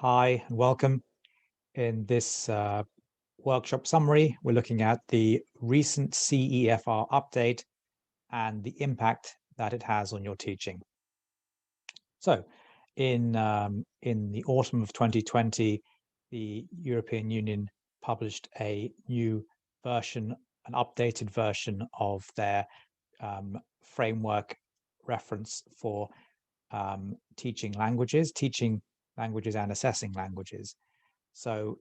Hi and welcome. In this workshop summary, we're looking at the recent CEFR update and the impact that it has on your teaching. So, in the autumn of 2020, the European Union published a new version, an updated version of their framework reference for teaching languages and assessing languages. So,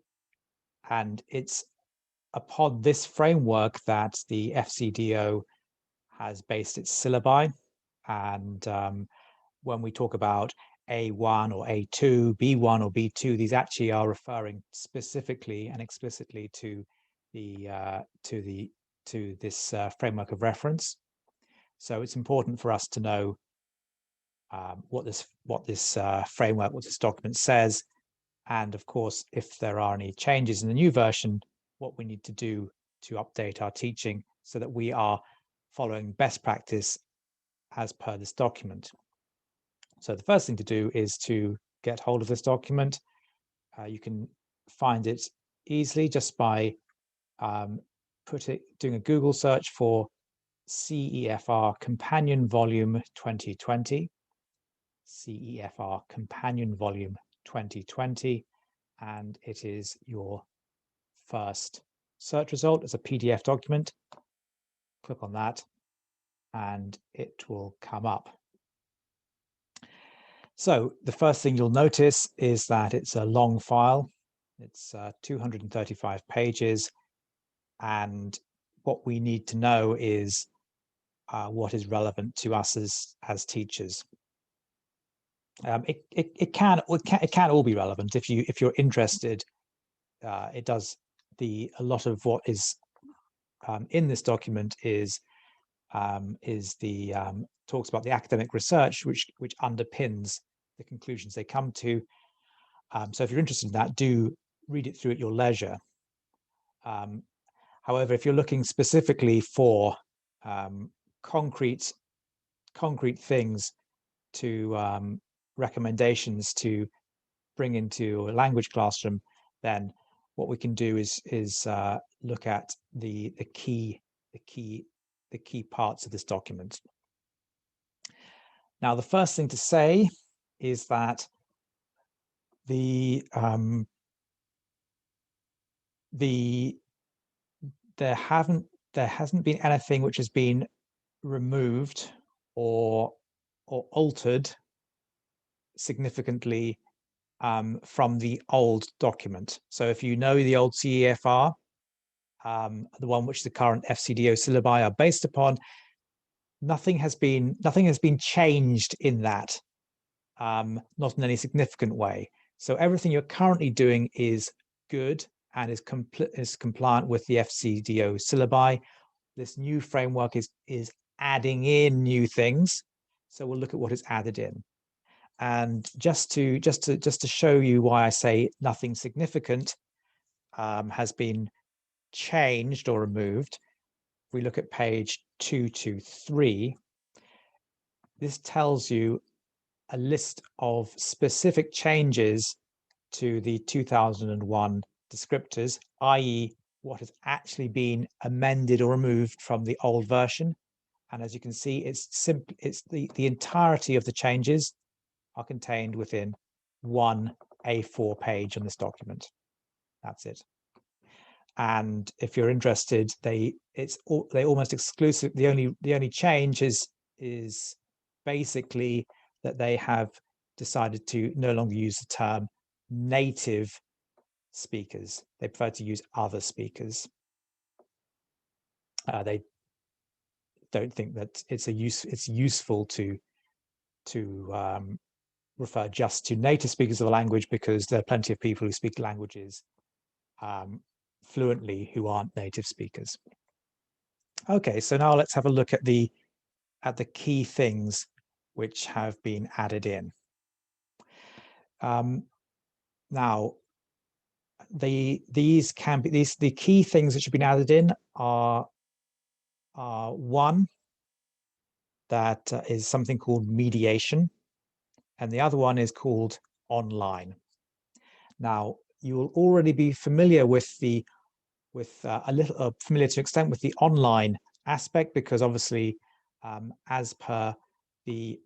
and it's upon this framework that the FCDO has based its syllabi. And when we talk about A1 or A2, B1 or B2, these actually are referring specifically and explicitly to this framework of reference. So it's important for us to know what this framework, what this document says, and of course, if there are any changes in the new version, what we need to do to update our teaching so that we are following best practice as per this document. So the first thing to do is to get hold of this document. You can find it easily just by doing a Google search for CEFR Companion Volume 2020, CEFR Companion Volume 2020, and it is your first search result. It's a PDF document. Click on that and it will come up. So the first thing you'll notice is that it's a long file. It's 235 pages, and what we need to know is what is relevant to us as teachers. It can all be relevant if you're interested. It does. A lot of what is in this document talks about the academic research which underpins the conclusions they come to. So if you're interested in that, do read it through at your leisure. However, if you're looking specifically for concrete things to recommendations to bring into a language classroom, then what we can do is look at the key parts of this document. Now, the first thing to say is that there hasn't been anything which has been removed or altered significantly from the old document. So if you know the old CEFR, the one which the current FCDO syllabi are based upon, nothing has been changed in that, not in any significant way. So everything you're currently doing is good and is compliant with the FCDO syllabi. This new framework is adding in new things. So we'll look at what is added in. And just to show you why I say nothing significant has been changed or removed, if we look at page 223, this tells you a list of specific changes to the 2001 descriptors, i.e. what has actually been amended or removed from the old version. And as you can see, it's the entirety of the changes are contained within one A4 page on this document. That's it. And if you're interested, they almost exclusive. The only change is basically that they have decided to no longer use the term native speakers. They prefer to use other speakers. They don't think that it's useful to refer just to native speakers of the language, because there are plenty of people who speak languages fluently who aren't native speakers. Okay, so now let's have a look at the key things which have been added in. Now, the key things which have been added in are one, that is something called mediation, and the other one is called online. Now, you will already be familiar with familiar to an extent with the online aspect, because obviously, as per the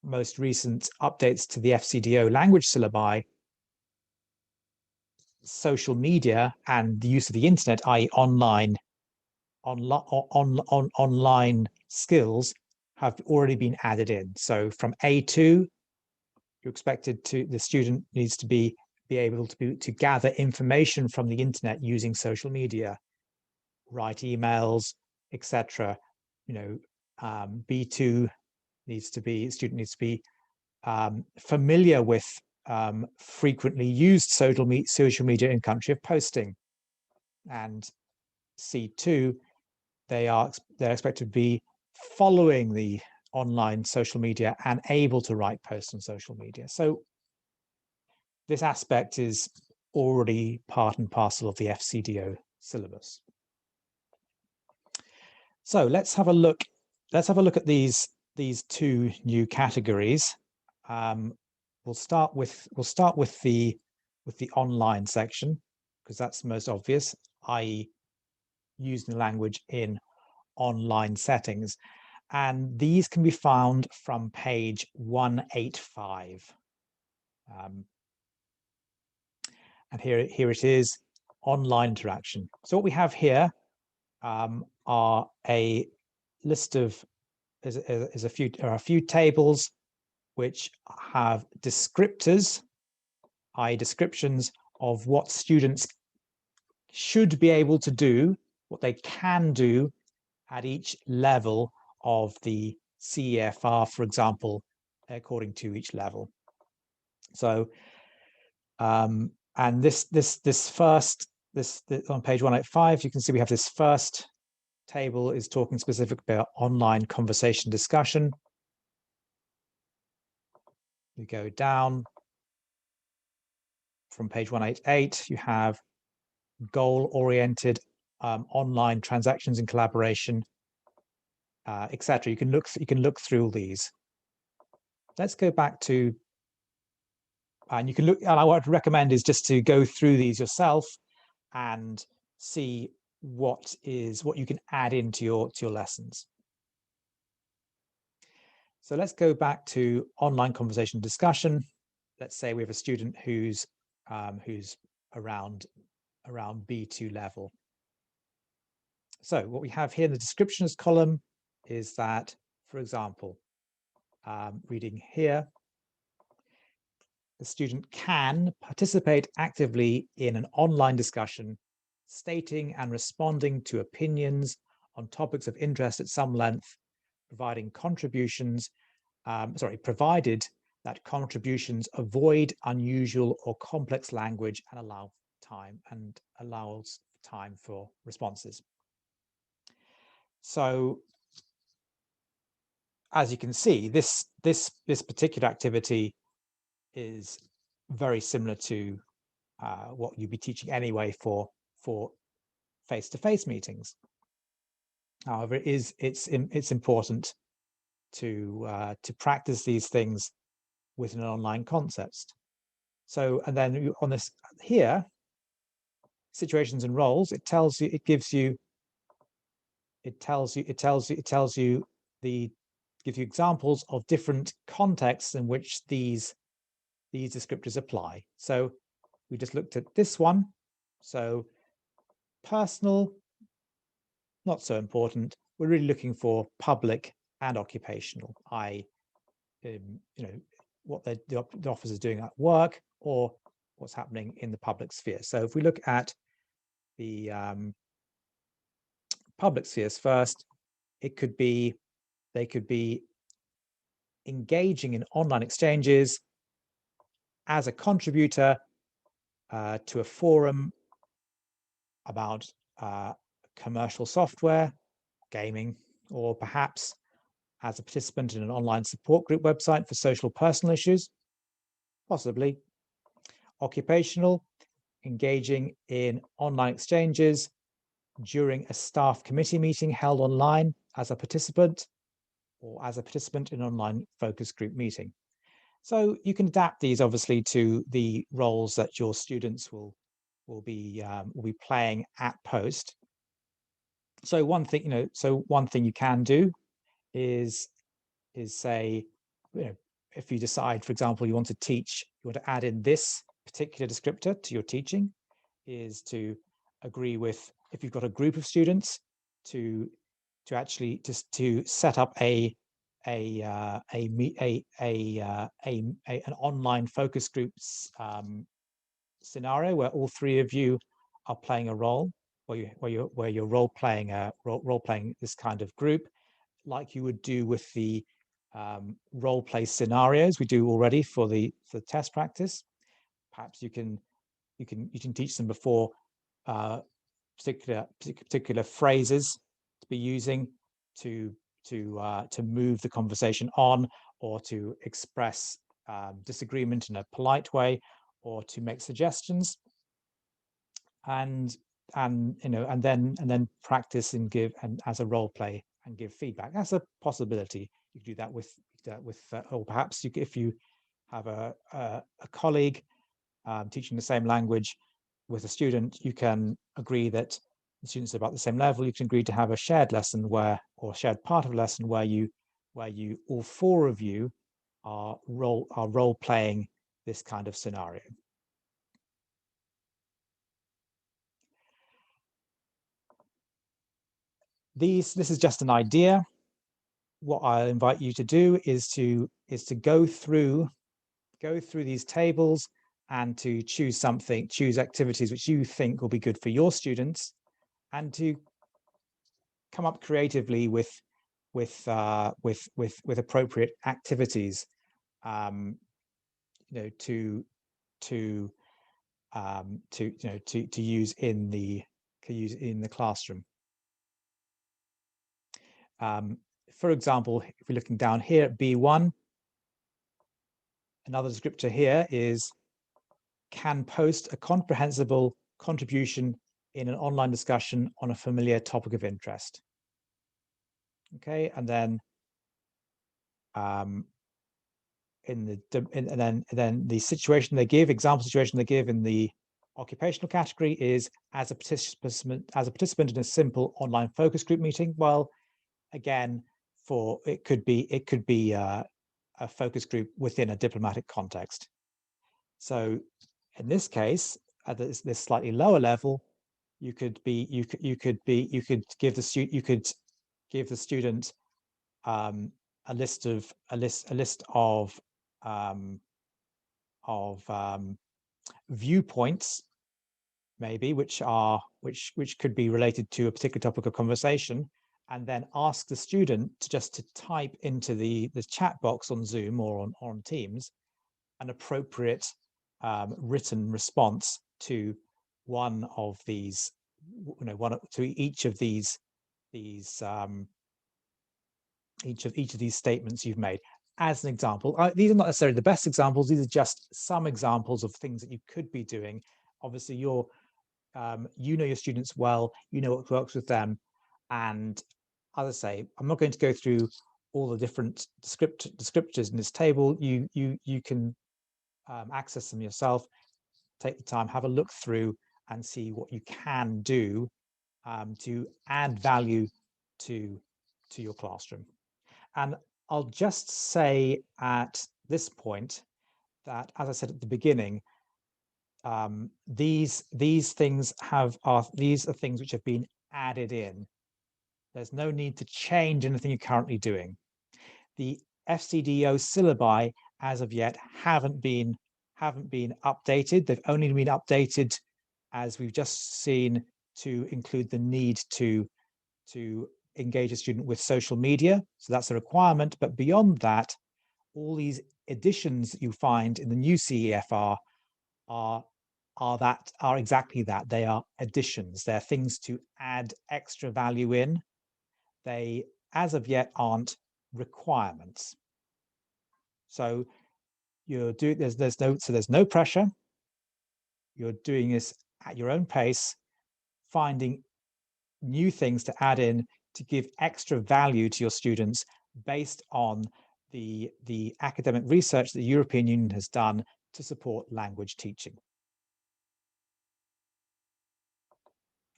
most recent updates to the FCDO language syllabi, social media and the use of the internet, i.e. online skills, have already been added in. So from A2, the student needs to be able to gather information from the internet using social media, write emails, etc. B2 student needs to be familiar with frequently used social media in country of posting. And C2, they're expected to be following the online social media and able to write posts on social media. So this aspect is already part and parcel of the FCDO syllabus. So let's have a look. Let's have a look at these two new categories. We'll start with the online section, because that's the most obvious, i.e. using the language in online settings. And these can be found from page 185. And here it is, online interaction. So what we have here are a list of a few tables which have descriptors, i.e. descriptions of what students should be able to do, what they can do at each level of the CEFR, for example, according to each level. So, and this on page 185, you can see we have this first table is talking specifically about online conversation discussion. You go down from page 188, you have goal-oriented online transactions and collaboration, etc. You can look through all these. Let's go back to, and you can look, and I would recommend is just to go through these yourself and see what you can add into your lessons. So let's go back to online conversation discussion. Let's say we have a student who's around B2 level. So what we have here in the descriptions column is that, for example, reading here, the student can participate actively in an online discussion, stating and responding to opinions on topics of interest at some length, providing contributions, provided that contributions avoid unusual or complex language and allows time for responses. So, as you can see, this particular activity is very similar to what you'd be teaching anyway for face-to-face meetings. However, it's important to practice these things within an online context. So, and then on this here, situations and roles, it tells you examples of different contexts in which these descriptors apply. So we just looked at this one. So personal, not so important. We're really looking for public and occupational, i.e., what the officer is doing at work or what's happening in the public sphere. So if we look at the public spheres first, they could be engaging in online exchanges as a contributor to a forum about commercial software, gaming, or perhaps as a participant in an online support group website for social personal issues, possibly. Occupational, engaging in online exchanges during a staff committee meeting held online as a participant, or as a participant in an online focus group meeting. So you can adapt these obviously to the roles that your students will be playing at post. So one thing, one thing you can do is say, if you decide, for example, you want to add in this particular descriptor to your teaching, is to agree with, if you've got a group of students, to actually just to set up an online focus groups scenario where all three of you are playing a role, where you're role playing this kind of group, like you would do with the role play scenarios we do already for the test practice. Perhaps you can teach them before particular phrases to be using to move the conversation on, or to express disagreement in a polite way, or to make suggestions, and then practice and give, and as a role play, and give feedback. That's a possibility. You can do that with or perhaps if you have a colleague teaching the same language with a student, you can agree that the students are about the same level. You can agree to have a shared lesson or shared part of a lesson where you all four of you are role playing this kind of scenario. This is just an idea. What I invite you to do is to go through these tables and to choose activities which you think will be good for your students, and to come up creatively with appropriate activities, to use in the classroom. For example, if we're looking down here at B1, another descriptor here is can post a comprehensible contribution in an online discussion on a familiar topic of interest. Okay, and then and then the situation they give, example situation they give in the occupational category is as a participant in a simple online focus group meeting. Well, again, it could be a focus group within a diplomatic context. So in this case, at this slightly lower level, you could give the student a list of viewpoints, maybe, which could be related to a particular topic of conversation, and then ask the student to type into the chat box on Zoom or on Teams an appropriate written response to one of these, to each of these each of these statements you've made. As an example, these are not necessarily the best examples. These are just some examples of things that you could be doing. Obviously, you know your students well, you know what works with them. And as I say, I'm not going to go through all the different descriptors in this table. You can access them yourself, take the time, have a look through, and see what you can do to add value to your classroom. And I'll just say at this point that, as I said at the beginning, these things are things which have been added in. There's no need to change anything you're currently doing. The FCDO syllabi, as of yet, haven't been updated. They've only been updated, as we've just seen, to include the need to engage a student with social media. So that's a requirement. But beyond that, all these additions that you find in the new CEFR are exactly that. They are additions. They're things to add extra value in. They, as of yet, aren't requirements. So you're doing there's no pressure. You're doing this at your own pace, finding new things to add in to give extra value to your students based on the academic research that the European Union has done to support language teaching.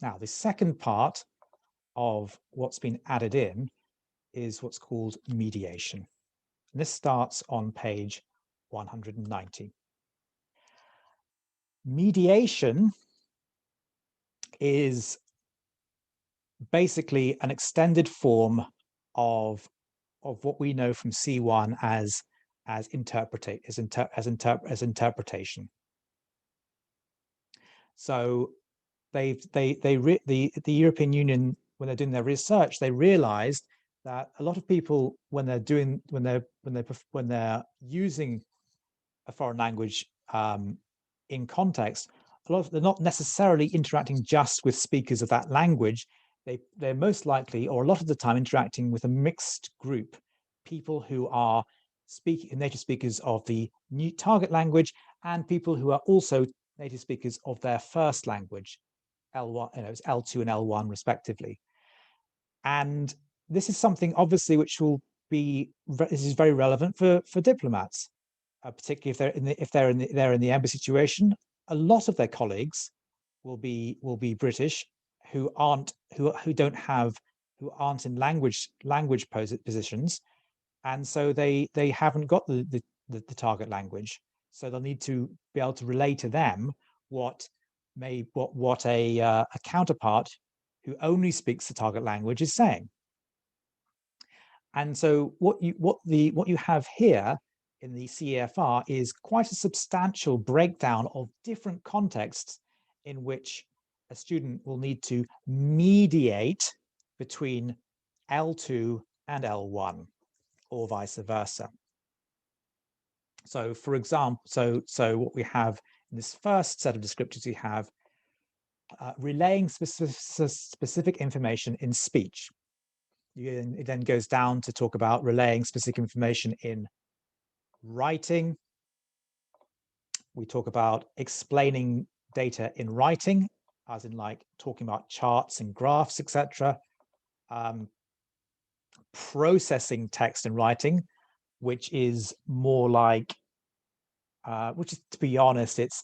Now, the second part of what's been added in is what's called mediation. And this starts on page 190. Mediation is basically an extended form of what we know from C1 as interpretation. So the European Union, when they're doing their research, they realized that a lot of people, when they're using a foreign language in context, they're not necessarily interacting just with speakers of that language. They're most likely, or a lot of the time, interacting with a mixed group, people who are native speakers of the new target language, and people who are also native speakers of their first language, L1, it's L2 and L1 respectively. And this is something obviously which this is very relevant for diplomats, particularly if they're in the embassy situation. A lot of their colleagues will be British who aren't in language positions, and so they haven't got the target language. So they'll need to be able to relay to them what a counterpart who only speaks the target language is saying. And so what you have here in the CEFR is quite a substantial breakdown of different contexts in which a student will need to mediate between L2 and L1, or vice versa. So for example, so what we have in this first set of descriptors, we have relaying specific information in speech. It then goes down to talk about relaying specific information in writing. We talk about explaining data in writing, as in like talking about charts and graphs, etc. Processing text and writing, which is more like, which is, to be honest, it's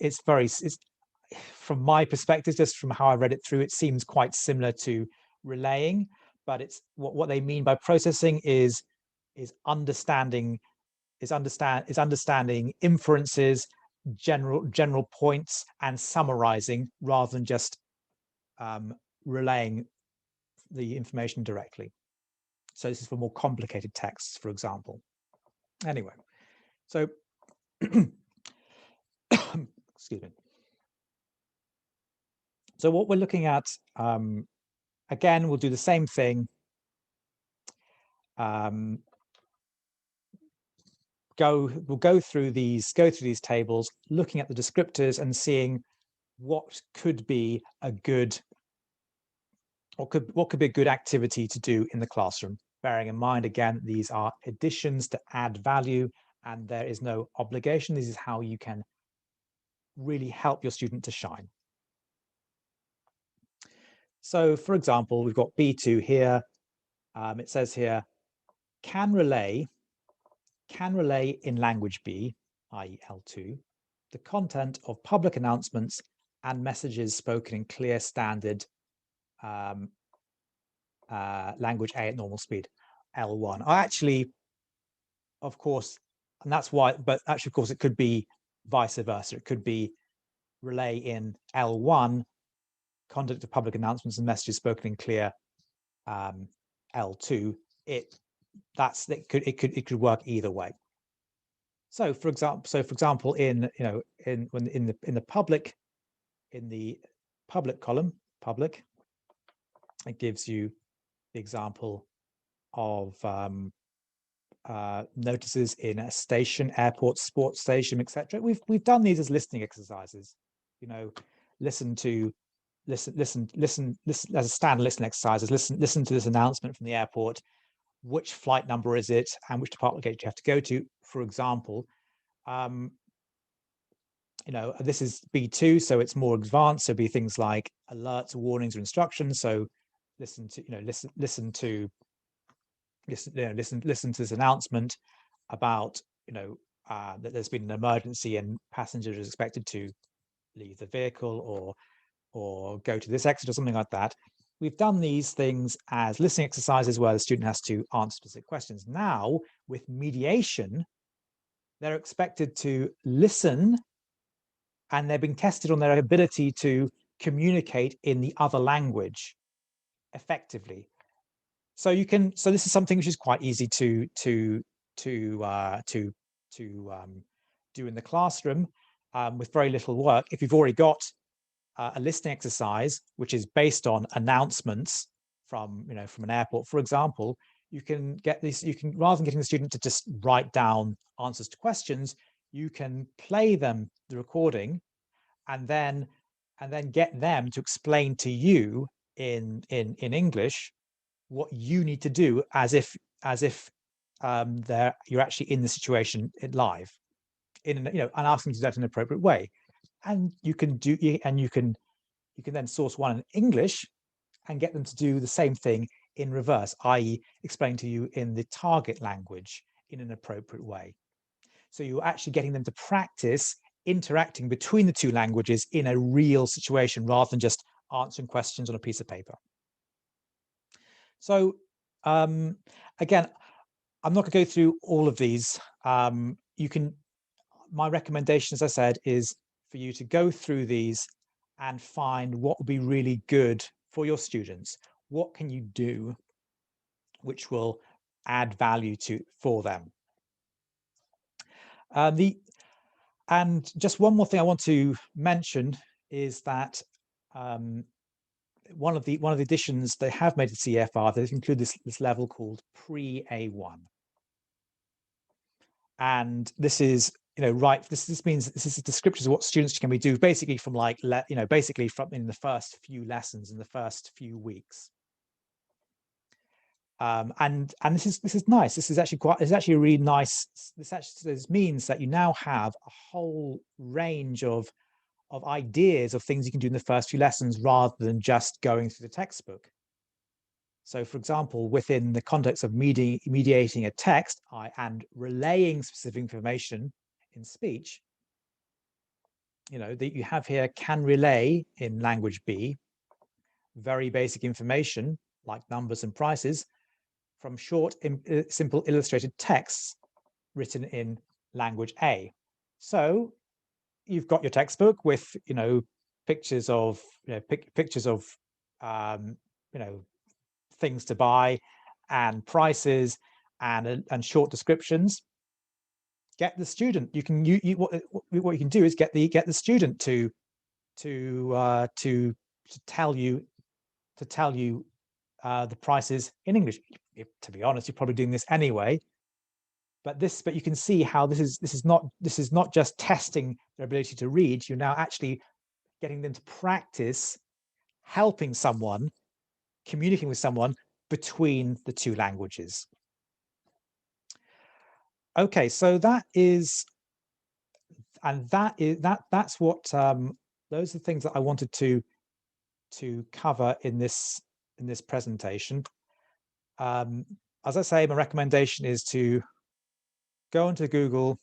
from my perspective, just from how I read it through, it seems quite similar to relaying, but it's what they mean by processing is understanding inferences, general points, and summarizing rather than just relaying the information directly. So this is for more complicated texts, for example. Anyway, so excuse me. So what we're looking at, again, we'll do the same thing. We'll go through these tables, looking at the descriptors and seeing what could be a good, what could be a good activity to do in the classroom. Bearing in mind, again, these are additions to add value, and there is no obligation. This is how you can really help your student to shine. So, for example, we've got B2 here. It says here, can relay in language B, i.e. L2, the content of public announcements and messages spoken in clear standard language A at normal speed, L1. Actually, of course, and that's why, but actually, of course, it could be vice versa. It could be relay in L1, content of public announcements and messages spoken in clear L2. It could work either way. So for example, in the public column, public, it gives you the example of notices in a station, airport, sports station, etc. We've done these as listening exercises. Listen as a standard listening exercises. Listen to this announcement from the airport. Which flight number is it, and which department gate do you have to go to? For example, this is B2, so it's more advanced. So it'd be things like alerts, warnings, or instructions. So listen to this announcement. about, that there's been an emergency and passengers are expected to leave the vehicle or go to this exit or something like that. We've done these things as listening exercises where the student has to answer specific questions. Now, with mediation, they're expected to listen, and they're being tested on their ability to communicate in the other language effectively. So this is something which is quite easy to do in the classroom with very little work. If you've already got a listening exercise which is based on announcements from an airport, for example, you can get this. You can, rather than getting the student to just write down answers to questions, you can play them the recording, and then get them to explain to you in English what you need to do, as if you're actually in the situation live, and asking to do that in an appropriate way. And you can then source one in English and get them to do the same thing in reverse, i.e. explain to you in the target language in an appropriate way. So you're actually getting them to practice interacting between the two languages in a real situation, rather than just answering questions on a piece of paper. So again, I'm not going to go through all of these. My recommendation, as I said, is for you to go through these and find what would be really good for your students. What can you do which will add value for them? And just one more thing I want to mention is that one of the additions they have made to CEFR, they include this level called pre-A1, and this is this means this is a description of what students can do basically from basically from in the first few lessons, in the first few weeks. And this is nice. This is actually a really nice. This means that you now have a whole range of ideas of things you can do in the first few lessons, rather than just going through the textbook. So, for example, within the context of mediating a text and relaying specific information in speech, that you have here can relay in language B very basic information like numbers and prices from short, simple illustrated texts written in language A. So you've got your textbook with pictures of things to buy and prices and short descriptions. Get the student. What you can do is get the student to tell you the prices in English. To be honest, you're probably doing this anyway. But you can see how this is not just testing their ability to read. You're now actually getting them to practice helping someone, communicating with someone between the two languages. Okay, so that's what those are the things that I wanted to cover in this presentation. As I say, my recommendation is to go onto Google,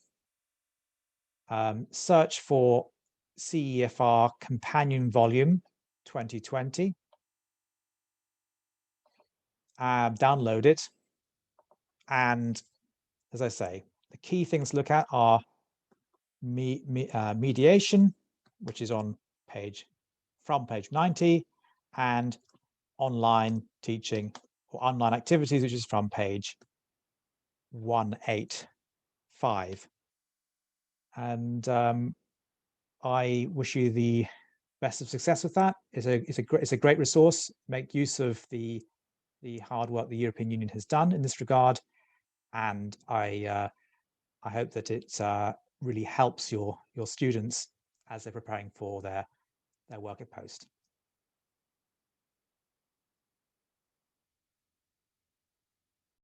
search for CEFR Companion Volume 2020, download it, and as I say, the key things to look at are mediation, which is on page 90, and online teaching or online activities, which is from page 185. And I wish you the best of success with that. It's a great resource. Make use of the hard work the European Union has done in this regard, and I hope that it really helps your students as they're preparing for their work at post.